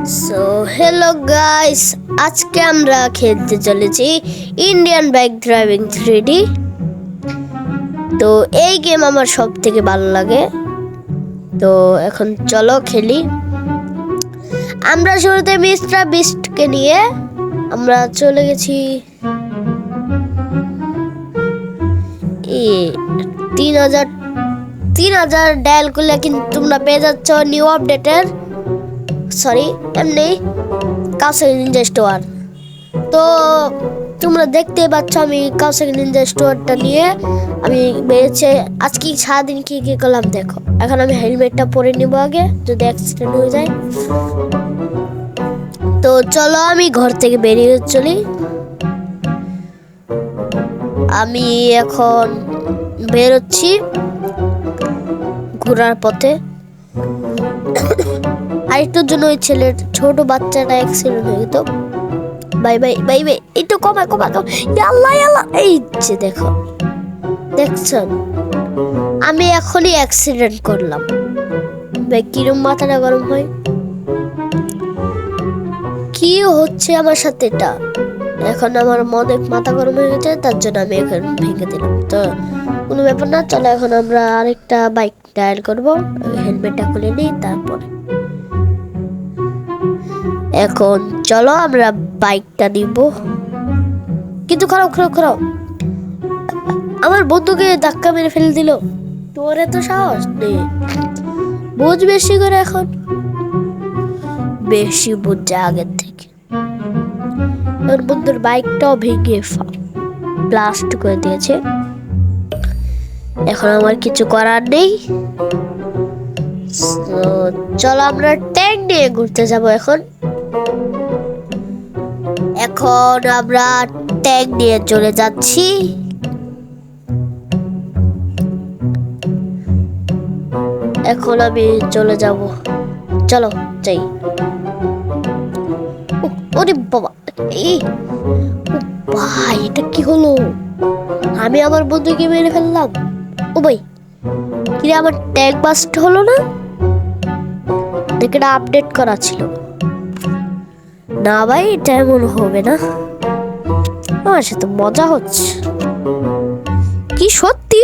So hello guys, আজকে আমরা খেলতে চলেছি ইন্ডিয়ান বাইক ড্রাইভিং 3D। তো এই গেম আমার সব থেকে ভালো লাগে। তো এখন চলো খেলি। আমরা শুরুতে মিস্টার বিস্টকে নিয়ে আমরা চলে গেছি 3000 ডায়াল করলে কিন্তু তোমরা পেয়ে যাচ্ছ নিউ আপডেটের এমনি কাউসাকি নিনজা স্টোয়ার। তো তোমরা দেখতে পাচ্ছ আমি কাউসাকি নিনজা স্টোয়ারটা নিয়ে আমি বেরিয়েছে। আজকে সারাদিন কি কি করলাম দেখো। এখন আমি হেলমেটটা পরে নিব আগে, যদি অ্যাক্সিডেন্ট হয়ে যায়। তো চলো আমি ঘর থেকে বেরিয়ে চলি। আমি এখন বেরোচ্ছি ঘোরার পথে। আরেকটার জন্য ওই ছেলের ছোট বাচ্চাটা অ্যাক্সিডেন্ট হয়ে গেত। বাই বাই বাই বাই, একটু কমা আল্লাহ আল্লাহ। এই যে দেখছেন আমি এখনই অ্যাক্সিডেন্ট করলাম। ভাই কিরম মাথাটা গরম হয়, কি হচ্ছে আমার সাথে এটা। এখন আমার অনেক মাথা গরম হয়ে গেছে, তার জন্য আমি এখন ভেঙে দিলাম। তো কোনো ব্যাপার না, চলো এখন আমরা আরেকটা বাইক ডায়াল করবো। হেলমেটটা খুলে নিই, তারপরে এখন চলো আমরা বাইকটা নিব। কিন্তু খারাপ আমার বন্ধুকে ধাক্কা মেরে ফেলে দিল। তোর এত সাহস নেই, বুঝ বেশি করে, এখন বেশি বুঝছে আগের থেকে। ওর বন্ধুর বাইকটাও ভেঙে ব্লাস্ট করে দিয়েছে। এখন আমার কিছু করার নেই। চলো আমরা ট্যাঙ্ক নিয়ে ঘুরতে যাব। এখন আমরা ট্যাঙ্ক নিয়ে চলে যাচ্ছি। এখন আমি চলে যাব, চলো যাই। ওরে বাবা, ভাই এটা কি হলো? আমি আমার বন্ধুকে মেরে ফেললাম। ও ভাই, কি আমার ট্যাঙ্ক বাস্ট হলো না? এটা আপডেট করা ছিল না ভাই, এটা এমন হবে না। আমার সাথে মজা হচ্ছে কি? সত্যি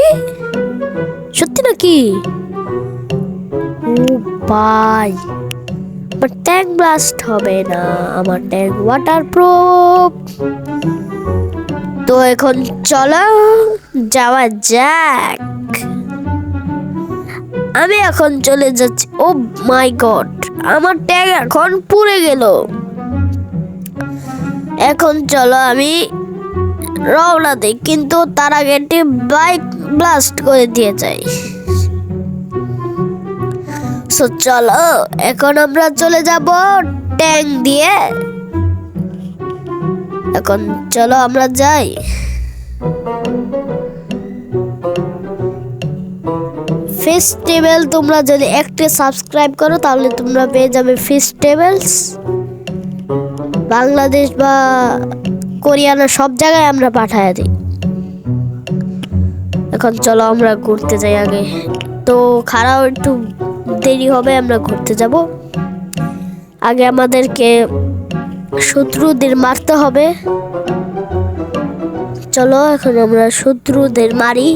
নাকি? ও ভাই, আমার ট্যাঙ্ক ব্লাস্ট হবে না, আমার ট্যাঙ্ক ওয়াটারপ্রুফ। তো এখন চলো যাওয়া যাক। আমি এখন চলে যাচ্ছি। ও মাই গড, আমার ট্যাঙ্ক এখন পুড়ে গেল। এখন চলো আমি রওনা দিই, কিন্তু তার আগে একটি বাইক ব্লাস্ট করে দিয়ে যাই। সো চলো এখন আমরা চলে যাব ট্যাঙ্ক দিয়ে। এখন চলো আমরা যাই। ফেস্টিভ্যাল তোমরা যদি একটা সাবস্ক্রাইব করো তাহলে তোমরা পেয়ে যাবে ফেস্টিভ্যালস। বাংলাদেশ বা কোরিয়ানা সব জায়গায় আমরা পাঠায় দিই। এখন চলো আমরা ঘুরতে যাই আগে। তো খারাপ একটু দেরি হবে, আমরা ঘুরতে যাব। আগে আমাদেরকে শত্রুদের মারতে হবে। চলো এখন আমরা শত্রুদের মারি।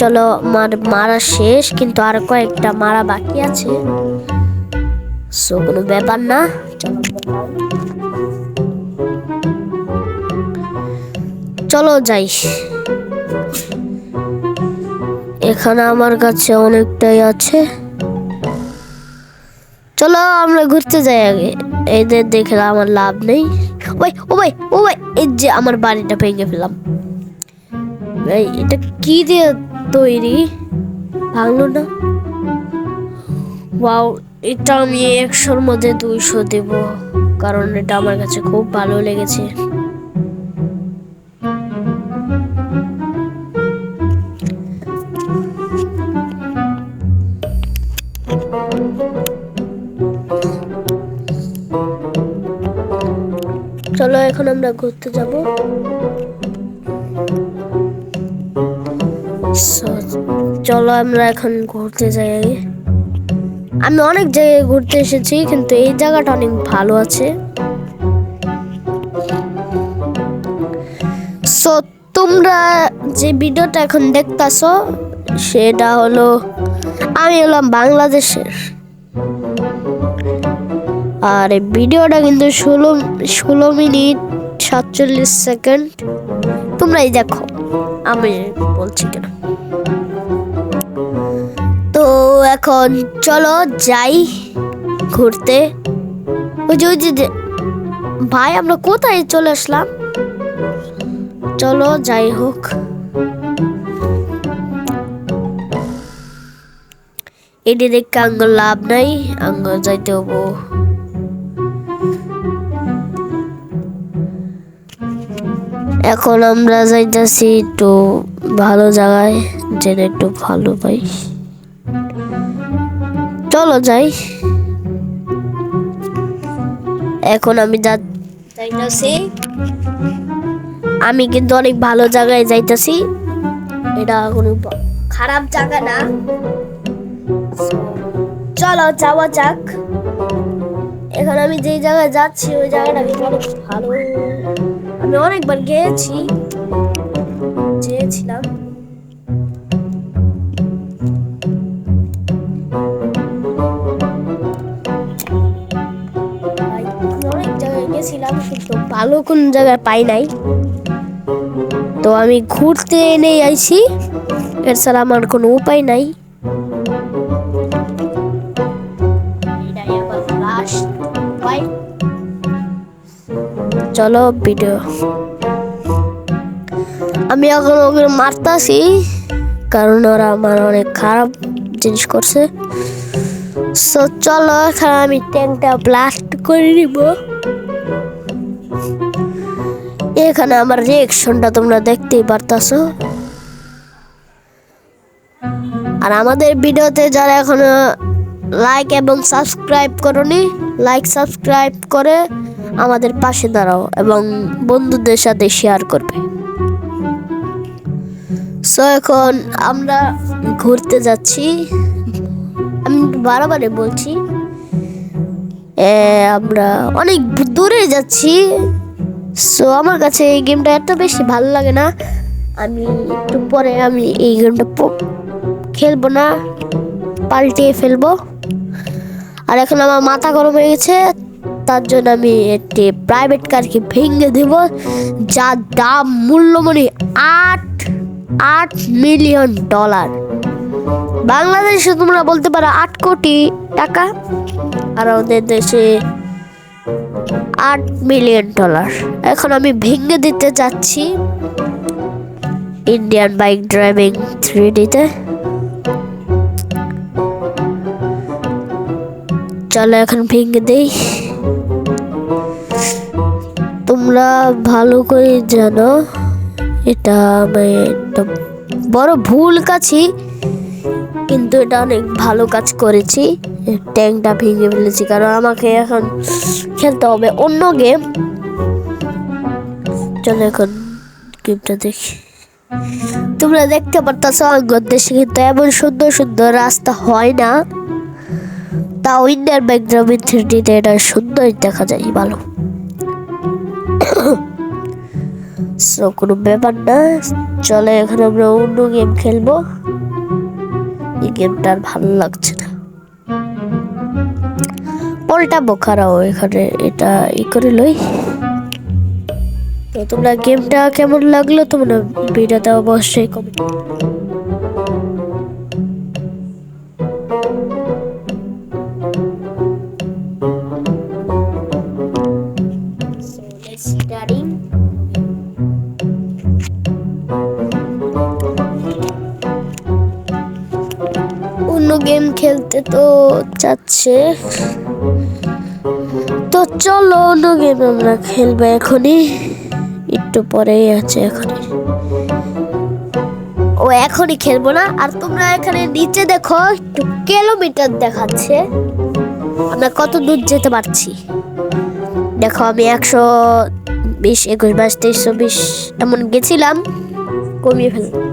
চলো মারা শেষ, কিন্তু আর কয়েকটা মারা বাকি আছে। সো কোনো ব্যাপার না, চলো যাই। এখানে আমার কাছে অনেকটাই আছে। চলো আমরা ঘুরতে যাই আগে। এদের দেখে আমার লাভ নেই। ও ভাই এই যে আমার বাড়িটা ভেঙে ফেলাম। ভাই এটা কি দিয়ে তৈরি, ভাঙলো না? ওয়াও, এটা আমি 100-র মধ্যে 200 দেব, কারণ এটা আমার কাছে খুব ভালো লেগেছে। চলো এখন আমরা ঘুরতে যাব। চলো আমরা এখন ঘুরতে যাই। আমি অনেক জায়গায় ঘুরতে এসেছি, কিন্তু এই জায়গাটা অনেক ভালো আছে। সো তোমরা যে ভিডিওটা এখন দেখতাছো সেটা হলো, আমি হলাম বাংলাদেশের। আর এই ভিডিওটা কিন্তু 16 মিনিট 47 সেকেন্ড। তোমরাই দেখো আমি বলছি কেন। তো এখন চলো যাই ঘুরতে। ওই যে ভাই, আমরা কোথায় চলে আসলাম? চলো যাই হোক, এটি দেখে আঙ্গ লাভ নাই, আঙ্গ যাইতে হবো। এখন আমরা যাইতেছি একটু ভালো জায়গায়, যেন একটু ভালো পাই। চলো যাই। এখন আমি যাইতেছি, আমি কিন্তু অনেক ভালো জায়গায় যাইতেছি। এটা কোনো খারাপ জায়গা না। চলো যাওয়া যাক। এখন আমি যে জায়গায় যাচ্ছি ওই জায়গাটা কিন্তু অনেক ভালো। আমি অনেকবার গিয়েছিলাম। অনেক জায়গায় গেছিলাম, কিন্তু ভালো কোন জায়গায় পাই নাই। তো আমি ঘুরতে এনে আইছি, এছাড়া আমার কোনো উপায় নাই। চলো ভিডিও, আমি এখন ওকে মারতাছি, কারণ ওরা আমার অনেক খারাপ জিনিস করছে। সো চলো এখানে আমি ট্যাঙ্কটা ব্লাস্ট করে নিব। এখানে আমার রিঅ্যাকশনটা তোমরা দেখতেই পারতাছো। আর আমাদের ভিডিওতে যারা এখনো লাইক এবং সাবস্ক্রাইব করোনি, লাইক সাবস্ক্রাইব করে আমাদের পাশে দাঁড়াও এবং বন্ধুদের সাথে শেয়ার করবে। সো এখন আমরা ঘুরতে যাচ্ছি। আমি বারবার বলছি, আমরা অনেক দূরে যাচ্ছি। সো আমার কাছে এই গেমটা এত বেশি ভালো লাগে না। আমি একটু পরে আমি এই গেমটা খেলবো না, পাল্টিয়ে ফেলবো। আর এখন আমার মাথা গরম হয়ে গেছে, তার জন্য আমি একটি প্রাইভেট কারকে ভেঙে দেব, যার দাম মূল্যমণি $8 মিলিয়ন। বাংলাদেশে তোমরা বলতে পারো 8 কোটি টাকা, আর ওদের দেশে $8 মিলিয়ন। এখন আমি ভেঙে দিতে যাচ্ছি ইন্ডিয়ান বাইক ড্রাইভিং 3Dতে। চলো এখন ভেঙে দেই। তোমরা ভালো করে জানো এটা আমি একটা বড় ভুল কাছি, কিন্তু এটা অনেক ভালো কাজ করেছি। ট্যাঙ্কটা ভেঙে ফেলেছি, কারণ আমাকে এখন খেলতে হবে অন্য গেম। চলো এখন গেমটা দেখি। তোমরা দেখতে পারতাছো আমার দেশে কিন্তু এমন সুন্দর সুন্দর রাস্তা হয় না, তাও ইন্ডিয়ান বাইক ড্রাইভিং 3Dতে এটা সুন্দর দেখা যায় ভালো। সো কোনো ব্যাপার না, চলে এখন আমরা অন্য গেম খেলবো। এই গেমটা আর ভালো লাগছে না, পাল্টাবো। খারাও এখানে এটা করে লই। তো তোমরা গেমটা কেমন লাগলো তোমরা ভিডিওতে অবশ্যই কমেন্ট। অন্য গেম খেলতে তো চাচ্ছে, তো চলো অন্য গেম আমরা খেলবো এখনই, একটু পরেই আছে এখনই। এখনই খেলবো না। আর তোমরা এখানে নিচে দেখো একটু কিলোমিটার দেখাচ্ছে, আমরা কত দূর যেতে পারছি। দেখো আমি 120, 21, 22, 23, 24 এমন গেছিলাম, কমিয়ে ফেললাম।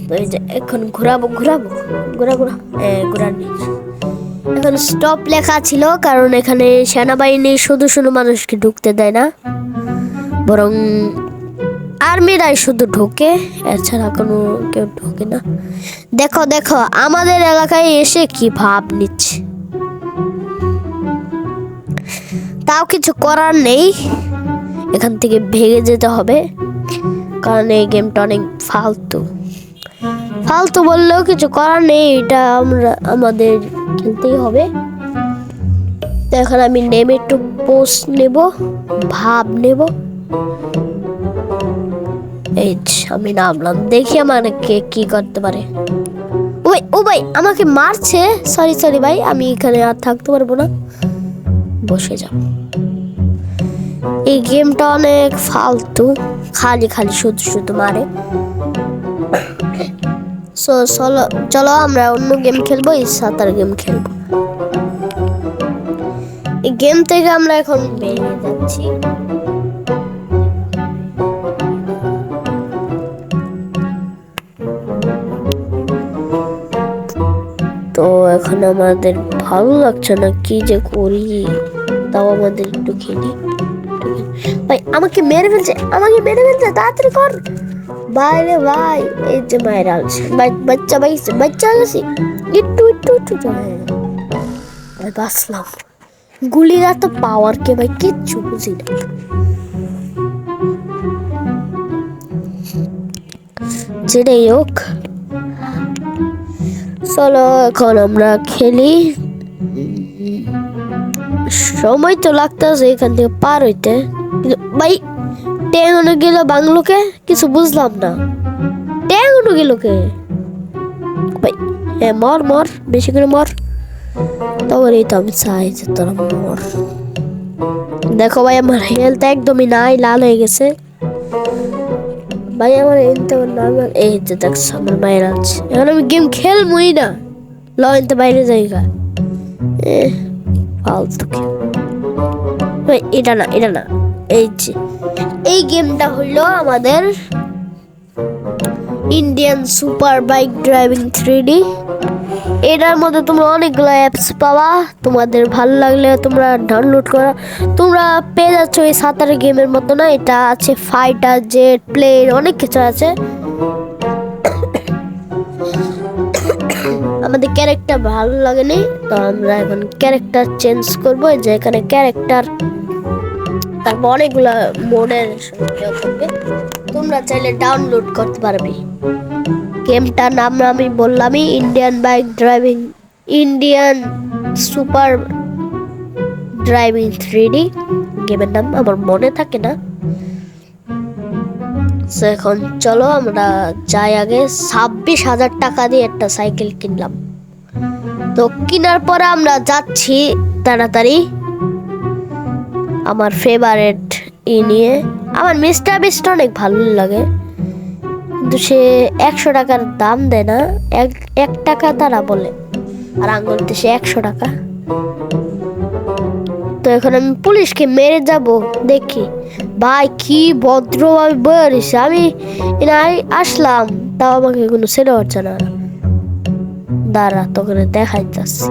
তো এই যে এখন ঘোরাবো ঘোরাবো ঘোরা ঘোরা ঘোরানি। এখন স্টপ লেখা ছিল কারণ এখানে সেনাবাহিনীর শুধু শুধু মানুষকে ঢুকতে দেয় না, বরং আর্মিরাই শুধু ঢোকে, এছাড়া কোনো কেউ ঢোকে না। দেখো দেখো আমাদের এলাকায় এসে কি ভাব নিচ্ছে, তাও কিছু করার নেই, এখান থেকে ভেগে যেতে হবে কারণ এই গেমটা অনেক ফালতু। ফালতু বললেও কিছু করার নেই, এটা আমাদের খেলতেই হবে। তো এখন আমি নেমে একটু পোস্ট নেব, ভাব নেব। এই আমি নামলাম, দেখি আমাকে কি করতে পারে। ওই ও ভাই আমাকে মারছে, সরি সরি ভাই, আমি এখানে আর থাকতে পারবো না, বসে যাও। এই গেমটা অনেক ফালতু, খালি খালি শুধু শুধু মারে। চলো আমরা অন্য গেম খেলবো, এই সাঁতার গেম খেলবো। এই গেম থেকে আমরা এখন বেরিয়ে যাচ্ছি। তো এখন আমাদের ভালো লাগছে না, কি যে করি, তাও আমাদের একটু খেলি। ভাই আমাকে মেরে ফেলছে, আমাকে মেরে ফেলছে, তাড়াতাড়ি কর ভাই রে ভাই। এই যে মায়ের আলছে বাচ্চা বাচ্চা গেছি, একটু একটু একটু বাঁচলাম। গুলির এত পাওয়ার কে ভাই, কিচ্ছু বুঝি না। যেটাই হোক, চলো এখন আমরা খেলি। সময় তো লাগতেছে এখান থেকে পার হইতে, কিন্তু ভাই ট্যাং গেল বাংলোকে, কিছু বুঝলাম না, ট্যাং গেল কে ভাই? হ্যাঁ মর মর, বেশি করে মর, তবে এই তো আমি চাই যে তোরা মর। দেখো ভাই আমার হেলথ একদমই নাই, লাল হয়ে গেছে ভাই আমার। এই যে দেখছো আমার মায়ের আছে, এখন আমি গেম খেলবই না, লয়নতে বাইরে জায়গা ফালতু। এটা না এটা না, এই যে এই গেমটা হইলো আমাদের Indian super bike driving 3D। এটার মধ্যে তোমরা অনেকগুলো অ্যাপস পাবা, তোমাদের ভালো লাগলে তোমরা ডাউনলোড করো। তোমরা পেয়ে যাচ্ছ এই সাঁতারের গেমের মতো না, এটা আছে ফাইটার জেট প্লেন, অনেক কিছু আছে। আমাদের ক্যারেক্টার ভালো লাগেনি, তো আমরা এখন ক্যারেক্টার চেঞ্জ করবো। যে এখানে ক্যারেক্টার, তারপর অনেকগুলো মোডের থাকবে, তোমরা চাইলে ডাউনলোড করতে পারবে। গেমটার নাম আমি বললামই, Indian bike driving, Indian super driving 3D গেমের নাম, আমার মনে থাকে না। এখন চলো আমরা যাই। আগে 26,000 টাকা দিয়ে একটা সাইকেল কিনলাম, তো কেনার পরে আমরা যাচ্ছি তাড়াতাড়ি আমার ফেভারিট নিয়ে। আমার মিস্টার বিস্ট অনেক ভালো লাগে, কিন্তু সে 100 টাকার দাম দেয় না, 1 টাকা তারা বলে, আর আঙ্গুলতে সে 100 টাকা। তো এখন আমি পুলিশকে মেরে যাব, দেখি ভাই কি ভদ্রভাবে বলেছে। আমি আসলাম, তাও আমাকে কোনো ছেড়ে হচ্ছে না। দাঁড়া তোকে দেখাইতেছি,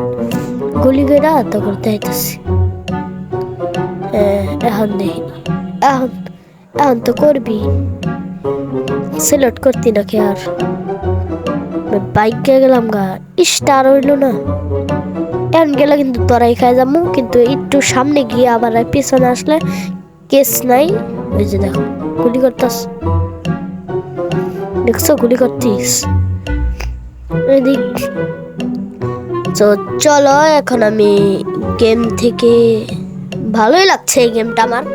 গুলি করে তোকে দেখাইতেছি। এখন দেখি, এখন তো করবি, সিলেক্ট করতি নাকি? আর বাইকে গেলাম গা, স্টার হইল না। এখন গেলে কিন্তু তোরাই খাই যাবো, কিন্তু একটু সামনে গিয়ে আবার পিছনে আসলে কেস নাই। ওই যে দেখো গুলি করতাস, দেখছো গুলি করতিস এদিক। তো চলো এখন আমি গেম থেকে, ভালোই লাগছে এই গেমটা আমার।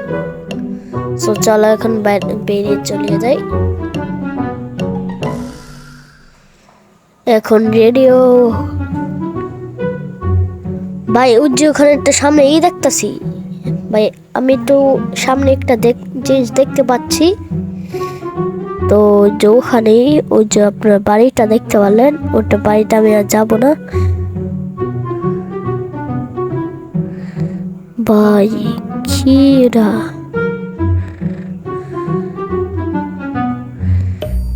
তো চলো এখন বেরিয়ে চলে যাই। এখন রেডিও ভাই, উজ্জি ওখানে একটা সামনে দেখতেছি ভাই, আমি তো সামনে একটা জিনিস দেখতে পাচ্ছি। তো যে ওখানে ওই যে আপনার বাড়িটা দেখতে পারলেন, ওটা বাড়িতে আমি আর যাবো না ভাই। কিরা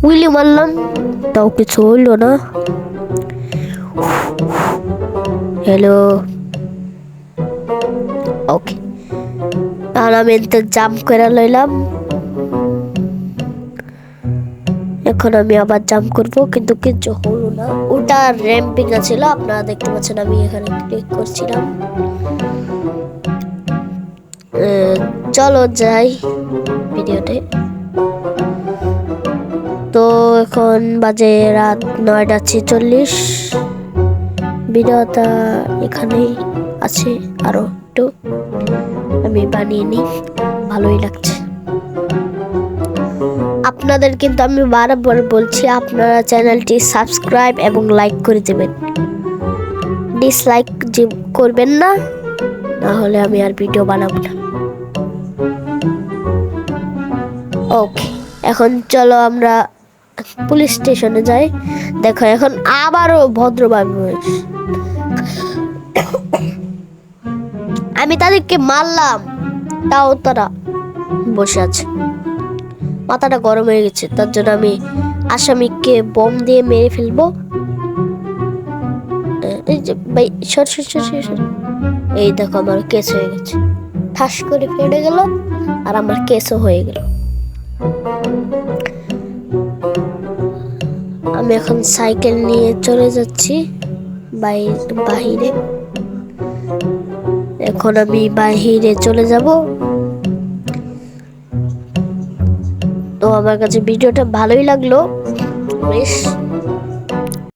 উইলি মারলাম, তাও কিছু হইলো না। হ্যালো, ওকে, আর আমি এতে জাম্প করে লইলাম। এখন আমি আবার জাম্প করব, কিন্তু কিছু হলো না। ওটা র্যাম্পিং ছিল, আপনারা দেখতে পাচ্ছেন। আমি এখানে ক্লিক করছিলাম। চলো যাই ভিডিওতে। তো এখন বাজে রাত 9:46। ভিডিওটা এখানেই আছে, আরো একটু আমি বানিয়ে নিই, ভালোই লাগছে। আপনাদের কিন্তু আমি বারবার বলছি, আপনারা চ্যানেলটি সাবস্ক্রাইব এবং লাইক করে দেবেন। ডিসলাইক যে করবেন না, না হলে আমি আর ভিডিও বানাবো না। ওকে, এখন চলো আমরা পুলিশ স্টেশনে যাই। দেখো এখন আবারও ভদ্রভাবে আমি তাদেরকে মারলাম, তাও তারা বসে আছে। মাথাটা গরম হয়ে গেছে, তার জন্য আমি আসামিকে বোম দিয়ে মেরে ফেলবো। এই যে ভাই, সর সর সর সর। এই দেখো আমার কেস হয়ে গেছে, ঠাস করে ফেটে গেল, আর আমার কেসও হয়ে গেল। আমি এখন সাইকেল নিয়ে চলে যাচ্ছি বাহিরে। এখন আমি বাহিরে চলে যাব। তো আমার কাছে ভিডিওটা ভালোই লাগলো বেশ।